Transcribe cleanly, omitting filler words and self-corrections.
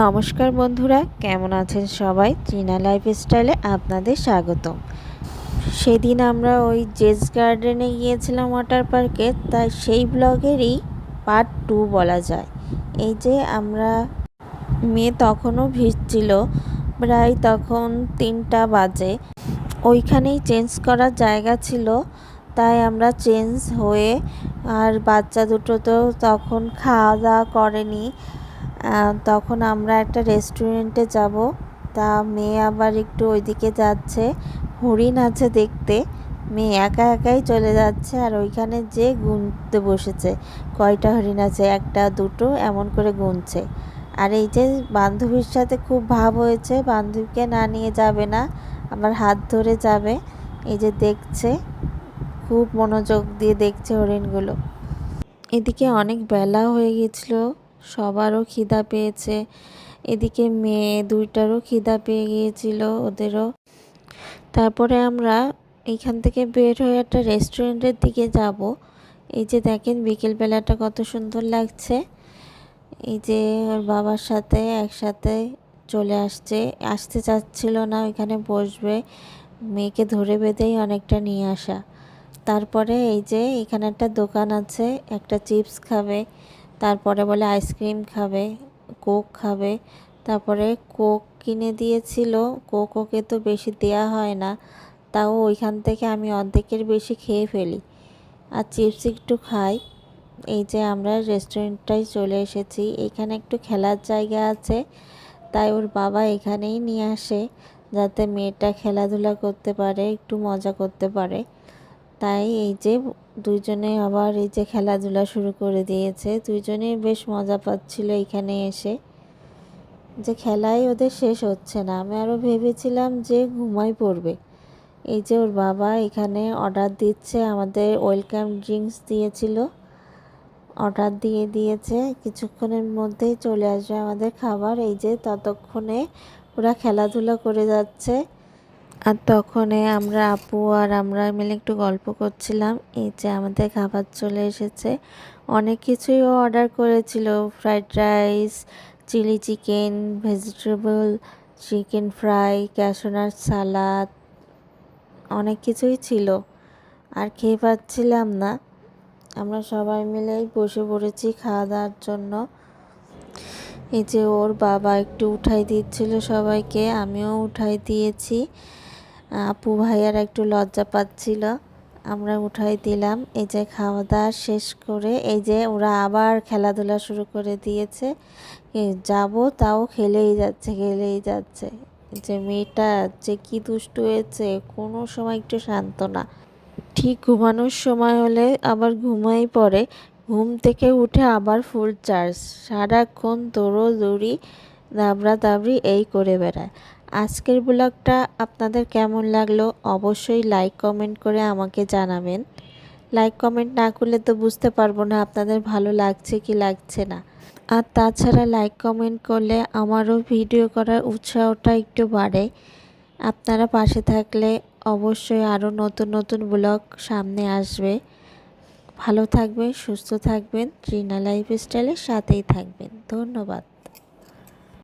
নমস্কার বন্ধুরা, কেমন আছেন সবাই? চীনা লাইফস্টাইলে আপনাদের স্বাগতম। সেদিন আমরা ওই জেস গার্ডেনে গিয়েছিলাম ওয়াটার পার্কে, তাই সেই ব্লগেরই পার্ট 2 বলা যায়। এই যে আমরা মেয়ে তখনও ভিজছিল, প্রায় তখন 3টা বাজে। ওইখানেই চেঞ্জ করার জায়গা ছিল, তাই আমরা চেঞ্জ হয়ে, আর বাচ্চা দুটো তো তখন খাওয়া দাওয়া করেনি। তখন আমরা একটা রেস্টুরেন্টে যাব, তা মেয়ে আবার একটু ওইদিকে যাচ্ছে, হরিণ আছে দেখতে। মেয়ে একা একাই চলে যাচ্ছে, আর ওইখানে যে গুনতে বসেছে কয়টা হরিণ আছে, একটা দুটো এমন করে গুনছে। আর এই যে বান্ধবীর সাথে খুব ভাব হয়েছে, বান্ধবীকে না নিয়ে যাবে না, আবার হাত ধরে যাবে। এই যে দেখছে, খুব মনোযোগ দিয়ে দেখছে হরিণগুলো। এদিকে অনেক বেলা হয়ে গেছিলো, সবারও খিদা পেয়েছে। এদিকে মেয়ে দুইটারও খিদা পেয়ে গিয়েছিল, ওদেরও। তারপরে আমরা এইখান থেকে বের হয়ে একটা রেস্টুরেন্টের দিকে যাব। এই যে দেখেন বিকেলবেলাটা কত সুন্দর লাগছে। এই যে ওর বাবার সাথে একসাথে চলে আসতে চাচ্ছিল না, ওইখানে বসবে, মেয়েকে ধরে বেঁধেই অনেকটা নিয়ে আসা। তারপরে এই যে এখানে একটা দোকান আছে, একটা চিপস খাবে, তারপরে বলে আইসক্রিম খাবে, কোক খাবে। তারপরে কোক কিনে দিয়েছিল, কোক ওকে তো বেশি দেয়া হয় না, তাও ওইখান থেকে আমি অর্ধেকের বেশি খেয়ে ফেলি, আর চিপস একটু খাই। এই যে আমরা রেস্টুরেন্টটায় চলে এসেছি, এখানে একটু খেলার জায়গা আছে, তাই ওর বাবা এখানেই নিয়ে আসে, যাতে মেয়েটা খেলাধুলা করতে পারে, একটু মজা করতে পারে। তাই এই যে দুইজনে আবার এই যে খেলাধুলা শুরু করে দিয়েছে, দুইজনেই বেশ মজা পাচ্ছিল এখানে এসে। যে খেলাই ওদের শেষ হচ্ছে না, আমি আরও ভেবেছিলাম যে ঘুমাই পড়বে। এই যে ওর বাবা এখানে অর্ডার দিচ্ছে, আমাদের ওয়েলকাম ড্রিঙ্কস দিয়েছিল, অর্ডার দিয়ে দিয়েছে, কিছুক্ষণের মধ্যেই চলে আসবে আমাদের খাবার। এই যে ততক্ষণে ওরা খেলাধুলা করে যাচ্ছে, আর তখনে আমরা আপু আর আমরা মিলে একটু গল্প করছিলাম। এই যে আমাদের খাবার চলে এসেছে, অনেক কিছুই ও অর্ডার করেছিল, fried rice, chilli chicken, vegetable chicken fry, ক্যাশনার সালাদ, অনেক কিছুই ছিল, আর খেয়ে পাচ্ছিলাম না। আমরা সবাই মিলেই বসে পড়েছি খাওয়া দাওয়ার জন্য। এই যে ওর বাবা একটু উঠাই দিচ্ছিল সবাইকে, আমিও উঠাই দিয়েছি। আপু ভাইয়ার একটু লজ্জা পাচ্ছিল, আমরা উঠাই দিলাম। এই যে খাওয়া দাওয়া শেষ করে এই যে ওরা আবার খেলাধুলা শুরু করে দিয়েছে, যাব তাও খেলেই যাচ্ছে। যে মেয়েটা যে কি দুষ্টু হয়েছে, কোনো সময় একটু শান্ত না। ঠিক ঘুমানোর সময় হলে আবার ঘুমাই পড়ে, ঘুম থেকে উঠে আবার ফুল চার্জ, সারাক্ষণ দৌড়োদৌড়ি দাবড়াদাবড়ি এই করে বেড়ায়। আজকের ব্লগটা আপনাদের কেমন লাগলো অবশ্যই লাইক কমেন্ট করে আমাকে জানাবেন। লাইক কমেন্ট না করলে তো বুঝতে পারবো না আপনাদের ভালো লাগছে কি লাগছে না। আর তাছাড়া লাইক কমেন্ট করলে আমারও ভিডিও করার উৎসাহটা একটু বাড়ে। আপনারা পাশে থাকলে অবশ্যই আরও নতুন নতুন ব্লগ সামনে আসবে। ভালো থাকবেন, সুস্থ থাকবেন, রিনা লাইফস্টাইলের সাথেই থাকবেন। ধন্যবাদ।